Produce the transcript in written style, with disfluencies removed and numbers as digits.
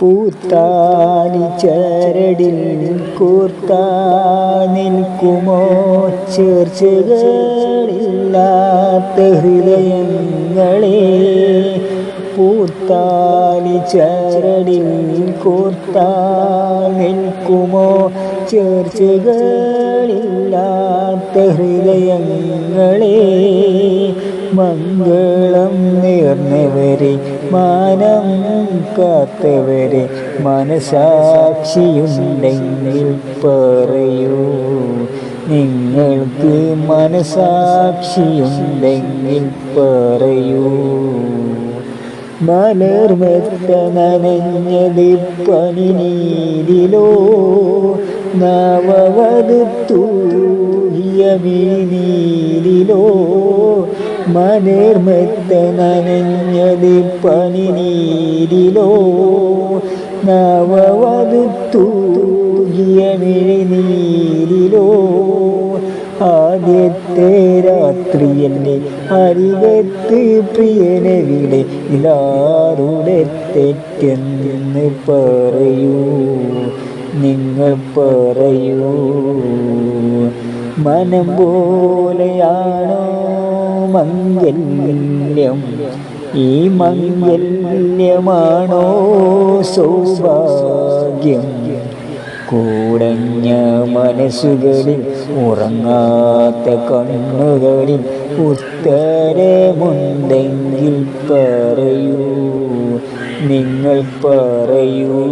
പൂത്താലി ചരടിൽ കൂർത്താ നിൽക്കുമോ ചേർച്ചകളില്ലാത്ത ഹൃദയങ്ങളെ. പൂത്താലി ചരടിൽ കൂർത്താ നിൽക്കുമോ ചേർച്ചകളില്ലാത്ത ഹൃദയങ്ങളെ. മംഗളം നേർന്നവരെ മാനം കാത്തവരെ മനസാക്ഷിയുണ്ടെങ്കിൽ പറയൂ. നിങ്ങൾക്ക് മനസാക്ഷിയുണ്ടെങ്കിൽ പറയൂ. മലർമെത്ത നനഞ്ഞത് പനിനീരിലോ നവവധുത്തൂകിയ മിഴിനീരിലോ. മലർമെത്ത നനഞ്ഞത് പനിനീരിലോ നവവധുത്തൂകിയ മിഴിനീരിലോ. ആദ്യത്തെ രാത്രിയല്ലേ അരികത്ത് പ്രിയനെവിടെ ഇതാരുടെ തെറ്റെന്ന് പറയൂ. നിങ്ങൾ പറയൂ. മനം പോലെയാണോ മംഗല്യം? ഈ മംഗല്യമാണോ സൗഭാഗ്യം? കൂടഞ്ഞ മനസ്സുകളിൽ ഉറങ്ങാത്ത കണ്ണുകളിൽ ഉത്തരമുണ്ടെങ്കിൽ പറയൂ. നിങ്ങൾ പറയൂ.